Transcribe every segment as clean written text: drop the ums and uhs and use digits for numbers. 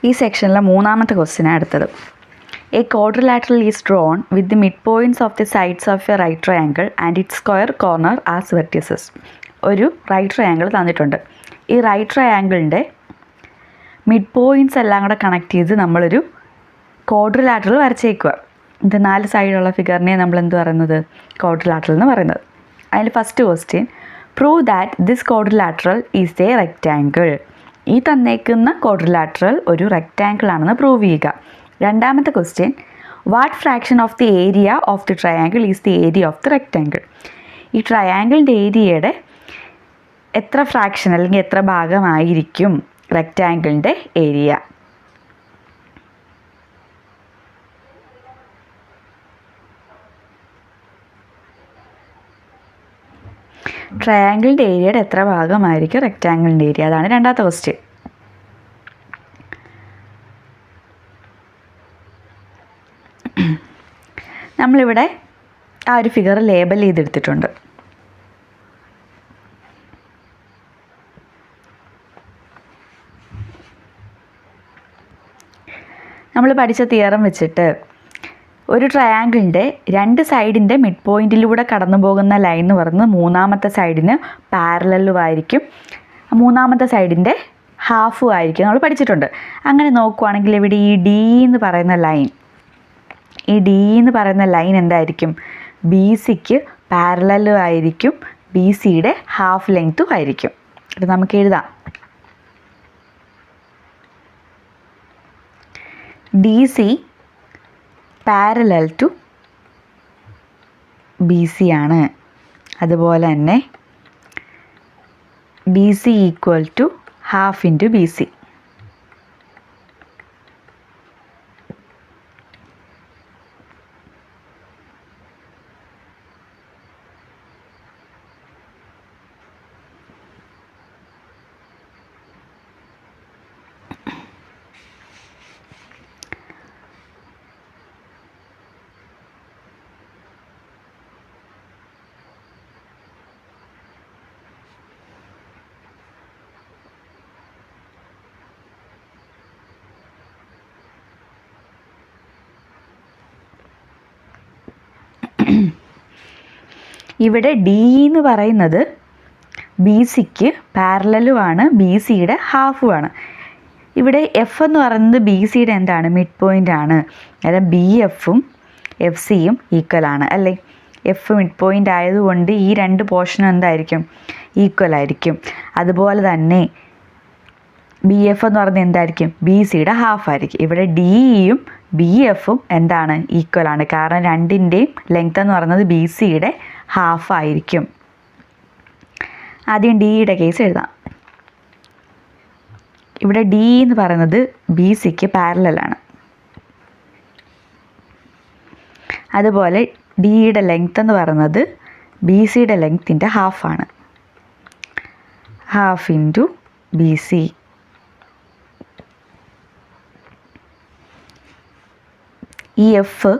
ഈ സെക്ഷനിലെ മൂന്നാമത്തെ ക്വസ്റ്റ്യനാണ് അടുത്തത്. A quadrilateral is drawn with the mid points of the sides of a right triangle and it square corner as vertices. ഒരു right triangle തന്നിട്ടുണ്ട്. ഈ right ട്രയാങ്കിളിൻ്റെ mid points എല്ലാം കൂടെ കണക്ട് ചെയ്ത് നമ്മളൊരു ക്വാഡ്രിലാറ്ററൽ വരച്ചേക്കുക. ഇത് 4 സൈഡുള്ള ഫിഗറിനെ നമ്മൾ എന്ത് പറയുന്നത്? ക്വാഡ്രിലാറ്ററൽ എന്ന് പറയുന്നത്. അതിൽ first question, prove that this quadrilateral is A rectangle. ഈ തന്നേക്കുന്ന ക്വാഡ്രിലാറ്ററൽ ഒരു റെക്റ്റാങ്കിൾ ആണെന്ന് പ്രൂവ് ചെയ്യുക. രണ്ടാമത്തെ question, what fraction of the area of the triangle is the area of the rectangle. ഈ ട്രയാങ്കിളിൻ്റെ ഏരിയയുടെ എത്ര ഫ്രാക്ഷൻ അല്ലെങ്കിൽ എത്ര ഭാഗമായിരിക്കും റെക്റ്റാങ്കിളിൻ്റെ ഏരിയ? ട്രയാങ്കിളിൻ്റെ ഏരിയയുടെ എത്ര ഭാഗമായിരിക്കും റെക്റ്റാങ്കിളിൻ്റെ ഏരിയ? അതാണ് രണ്ടാമത്തെ ക്വസ്റ്റ്യൻ. നമ്മളിവിടെ ആ ഒരു ഫിഗർ ലേബൽ ചെയ്തെടുത്തിട്ടുണ്ട്. നമ്മൾ പഠിച്ച തിയറം വെച്ചിട്ട് ഒരു ട്രയാങ്കിളിൻ്റെ 2 സൈഡിൻ്റെ മിഡ് പോയിൻറ്റിലൂടെ കടന്നു പോകുന്ന ലൈൻ എന്ന് പറയുന്നത് മൂന്നാമത്തെ സൈഡിന് പാരലലുമായിരിക്കും, മൂന്നാമത്തെ സൈഡിൻ്റെ ഹാഫും ആയിരിക്കും നമ്മൾ പഠിച്ചിട്ടുണ്ട്. അങ്ങനെ നോക്കുവാണെങ്കിൽ ഇവിടെ ഈ ഡി എന്ന് പറയുന്ന ലൈൻ എന്തായിരിക്കും? ബി സിക്ക് പാരലലും ആയിരിക്കും, ബി സിയുടെ ഹാഫ് ലെങ്ത്തും ആയിരിക്കും. ഇത് നമുക്ക് എഴുതാം. D C parallel to B C ആണ്. അതുപോലെ തന്നെ D C equal to half into B C. ഇവിടെ ഡി എന്ന് പറയുന്നത് ബി സിക്ക് പാരലലുമാണ്, ബി സിയുടെ ഹാഫുമാണ്. ഇവിടെ എഫ് എന്ന് പറയുന്നത് ബി സിയുടെ എന്താണ്? മിഡ് പോയിൻ്റ് ആണ്. അതായത് ബി എഫും എഫ് സിയും ഈക്വൽ ആണ് അല്ലേ? എഫ് മിഡ് പോയിൻ്റ് ആയതുകൊണ്ട് ഈ 2 പോർഷനും എന്തായിരിക്കും? ഈക്വൽ ആയിരിക്കും. അതുപോലെ തന്നെ ബി എഫ് എന്ന് പറയുന്നത് എന്തായിരിക്കും? ബി സിയുടെ ഹാഫ് ആയിരിക്കും. ഇവിടെ ഡിയും ബി എഫും എന്താണ്? ഈക്വൽ ആണ്. കാരണം 2ൻ്റെയും ലെങ്ത് എന്ന് പറയുന്നത് ബി സിയുടെ ഹാഫ് ആയിരിക്കും. ആദ്യം ഡിയുടെ കേസ് എഴുതാം. ഇവിടെ ഡി എന്ന് പറയുന്നത് ബി സിക്ക് പാരലലാണ്. അതുപോലെ ഡിയുടെ ലെങ്ത് എന്ന് പറയുന്നത് ബി സിയുടെ ലെങ്ത്തിൻ്റെ ഹാഫാണ്. Half into B C. ഈ എഫ്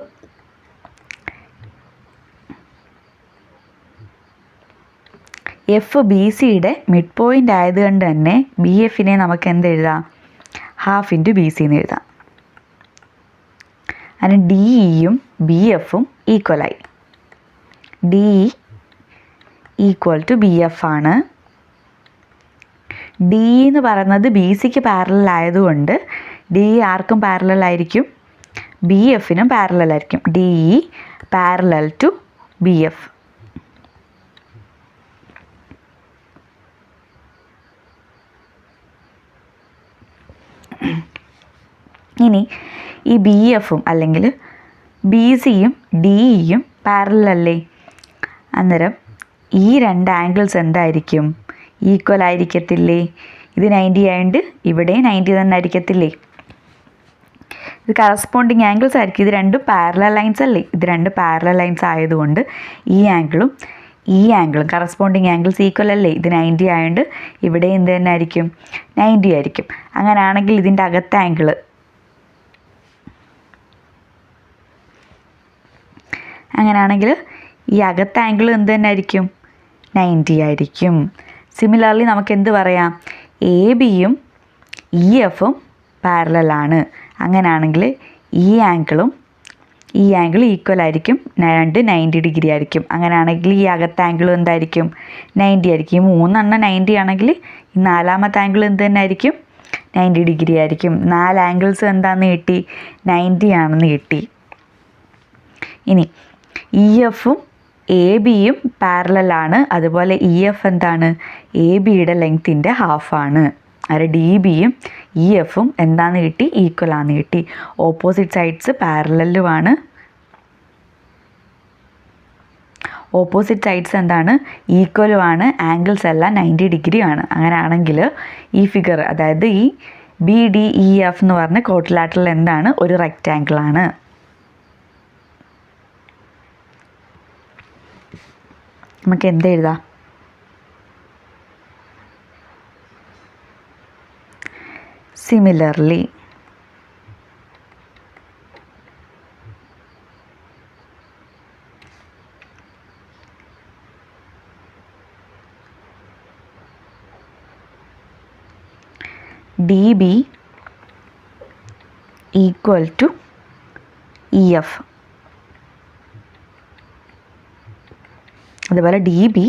ബി സിയുടെ മിഡ് പോയിൻ്റ് ആയതുകൊണ്ട് തന്നെ ബി എഫിനെ നമുക്ക് എന്തെഴുതാം? ഹാഫ് ഇൻറ്റു ബി സി എന്ന് എഴുതാം. അതിന് ഡിയും ബി എഫും ഈക്വലായി. D equal to B F ആണ്. ഡി എന്ന് പറയുന്നത് ബി സിക്ക് പാരലൽ ആയതുകൊണ്ട് ഡി ആർക്കും പാരലലായിരിക്കും? ബി എഫിനും പാരലലായിരിക്കും. D parallel to B F. ഇനി ഈ ബി എഫും അല്ലെങ്കിൽ ബി സിയും ഡിയും പാരലല്ലേ? അന്നേരം ഈ 2 ആംഗിൾസ് എന്തായിരിക്കും? ഈക്വൽ ആയിരിക്കത്തില്ലേ? ഇത് 90 ആയതുകൊണ്ട് ഇവിടെ 90 തന്നെ ആയിരിക്കത്തില്ലേ? ഇത് കറസ്പോണ്ടിങ് ആംഗിൾസ് ആയിരിക്കും. ഇത് 2 പാരലൽ ലൈൻസ് അല്ലേ? ഇത് 2 പാരലൽ ലൈൻസ് ആയതുകൊണ്ട് ഈ ആംഗിളും ഈ ആംഗിളും കറസ്പോണ്ടിങ് ആംഗിൾസ് ഈക്വൽ അല്ലേ? ഇത് 90 ആയതുകൊണ്ട് ഇവിടെ എന്ത് തന്നെ ആയിരിക്കും? 90 ആയിരിക്കും. അങ്ങനെയാണെങ്കിൽ ഇതിൻ്റെ അകത്തെ ആംഗിള് ഈ അകത്തെ ആംഗിൾ എന്ത് തന്നെ ആയിരിക്കും? 90 ആയിരിക്കും. സിമിലർലി നമുക്ക് എന്ത് പറയാം? എ ബിയും ഇ എഫും പാരലലാണ്. അങ്ങനെയാണെങ്കിൽ ഈ ആംഗിളും ഈ ആംഗിൾ ഈക്വൽ ആയിരിക്കും, 90 ഡിഗ്രി ആയിരിക്കും. അങ്ങനെയാണെങ്കിൽ ഈ അകത്തെ ആംഗിളും എന്തായിരിക്കും? 90 ആയിരിക്കും. ഈ 3 90 ആണെങ്കിൽ ഈ 4ാമത്തെ ആംഗിൾ എന്ത് തന്നെ ആയിരിക്കും? 90 ഡിഗ്രി ആയിരിക്കും. 4 ആംഗിൾസ് എന്താണെന്ന് കിട്ടി? 90 ആണെന്ന് കിട്ടി. ഇനി ഇ എഫും എ ബിയും പാരലലാണ്. അതുപോലെ ഇ എഫ് എന്താണ്? എ ബിയുടെ ലെങ്ത്തിൻ്റെ ഹാഫാണ്. അത് ഡി ബിയും ഇ എഫും എന്താണെന്ന് കിട്ടി? ഈക്വൽ ആണെന്ന് കിട്ടി. ഓപ്പോസിറ്റ് സൈഡ്സ് പാരലലുമാണ്. ഓപ്പോസിറ്റ് സൈഡ്സ് എന്താണ്? ഈക്വലുമാണ്. ആംഗിൾസ് എല്ലാം 90 ഡിഗ്രി ആണ്. അങ്ങനെയാണെങ്കിൽ ഈ ഫിഗർ, അതായത് ഈ ബി ഡി ഇ എഫ് എന്ന് പറഞ്ഞ ക്വാഡ്രിലാറ്ററൽ എന്താണ്? ഒരു റെക്റ്റാങ്കിളാണ്. നമുക്ക് എന്തെഴുതാം? Similarly D B equal to E F. അതുപോലെ D B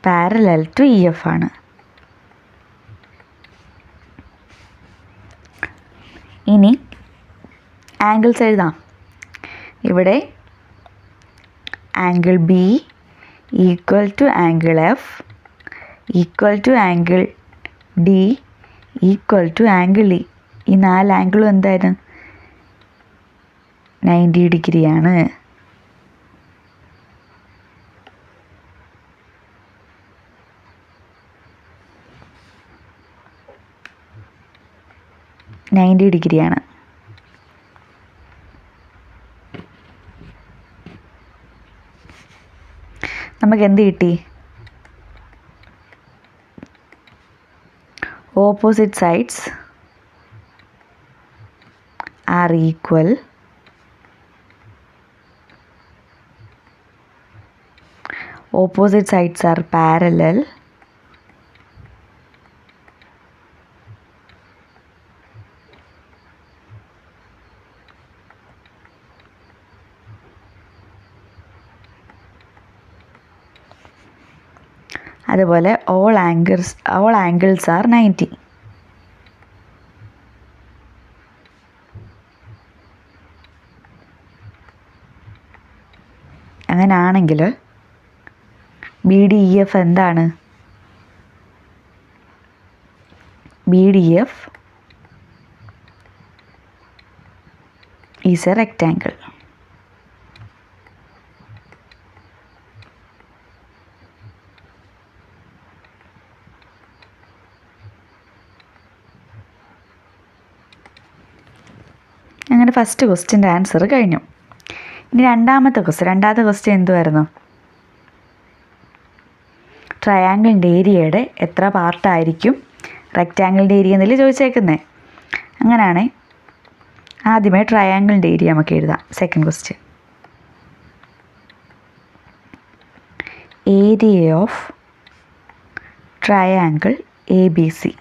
parallel to E F ആണ്. ഇനി ആംഗിൾസ് എഴുതാം. ഇവിടെ angle B equal to angle F equal to angle D equal to angle E. ഈ 4 ആംഗിളും എന്തായിരുന്നു? 90 ഡിഗ്രിയാണ്. ഡിഗ്രിയാണ്. നമുക്ക് എന്ത് കിട്ടി? Opposite sides are equal, opposite sides are parallel, അതുപോലെ all angles are 90. അങ്ങനെയാണെങ്കിൽ ബി ഡി ഇ എഫ് എന്താണ്? B D F is A rectangle. അങ്ങനെ ഫസ്റ്റ് ക്വസ്റ്റ്യൻ്റെ ആൻസർ കഴിഞ്ഞു. ഇനി രണ്ടാമത്തെ ക്വസ്റ്റ്യൻ എന്തുവായിരുന്നു? ട്രയാങ്കിളിൻ്റെ ഏരിയയുടെ എത്ര പാർട്ടായിരിക്കും റെക്റ്റാങ്കിളിൻ്റെ ഏരിയ എന്നല്ലേ ചോദിച്ചേക്കുന്നത്. അങ്ങനെയാണേ ആദ്യമേ ട്രയാങ്കിളിൻ്റെ ഏരിയ നമുക്ക് എഴുതാം. Second question, area of triangle A B C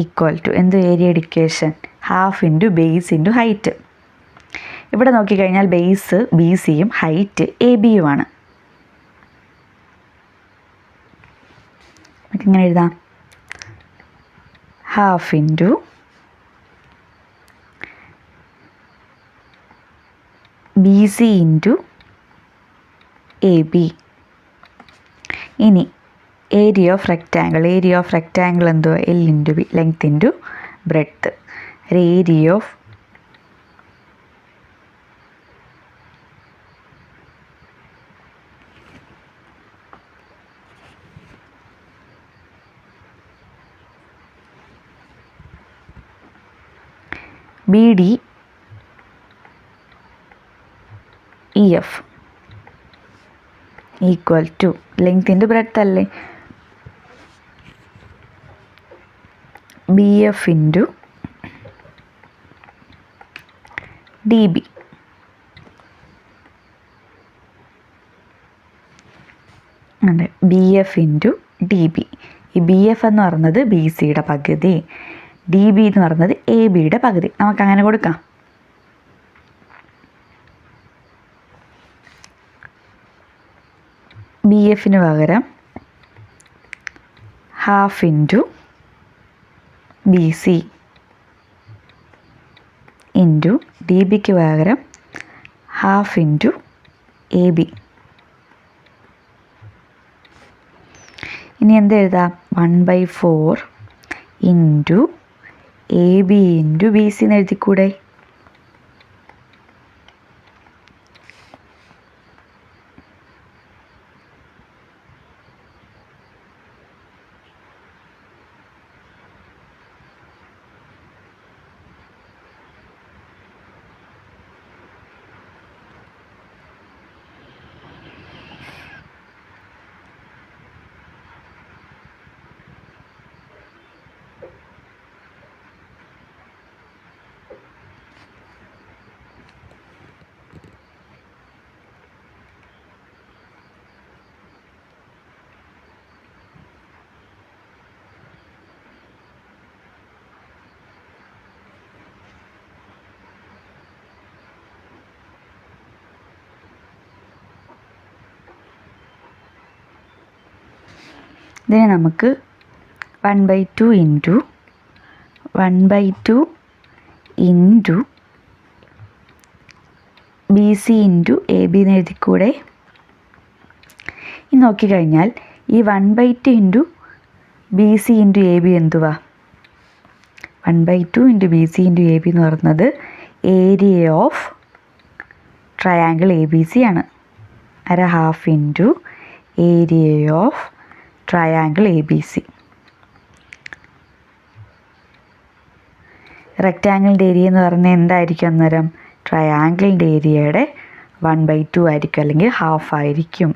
equal to എന്ത്? ഏരിയയുടെ equation half into base into height. ഇവിടെ നോക്കിക്കഴിഞ്ഞാൽ ബേസ് ബി സിയും ഹൈറ്റ് എ ബിയുമാണ്. നമുക്കിങ്ങനെ എഴുതാം, half into B C into A B. ഇനി ഏരിയ ഓഫ് റെക്റ്റാങ്കിൾ എന്തോ? L into B, length into breadth. Area of B D E F equal to length into breadth അല്ലേ? B F into D B. അതെ, B F into D B. ഈ B F എന്ന് പറയുന്നത് B സിയുടെ പകുതി, D B എന്ന് പറയുന്നത് A ബിയുടെ പകുതി. നമുക്കങ്ങനെ കൊടുക്കാം. ബി എഫിന് പകരം half into B C into D ബിക്ക് പകരം ഹാഫ് ഇൻറ്റു എ ബി. ഇനി എന്ത് എഴുതാം? 1/4 into A B into B C എന്ന് എഴുതിക്കൂടെ? ഇതിനെ നമുക്ക് 1/2 into 1/2 into B C into A B എന്ന് എഴുതിക്കൂടെ? ഇനി നോക്കിക്കഴിഞ്ഞാൽ ഈ 1/2 into B C into A B എന്തുവാ? 1/2 into B C into A B എന്ന് പറയുന്നത് area of triangle A B C ആണ്. Half into area of triangle A B C. റെക്റ്റാങ്കിളിൻ്റെ ഏരിയ എന്ന് പറഞ്ഞാൽ എന്തായിരിക്കും അന്നേരം? ട്രയാങ്കിളിൻ്റെ ഏരിയയുടെ 1/2 ആയിരിക്കും, അല്ലെങ്കിൽ ഹാഫ് ആയിരിക്കും.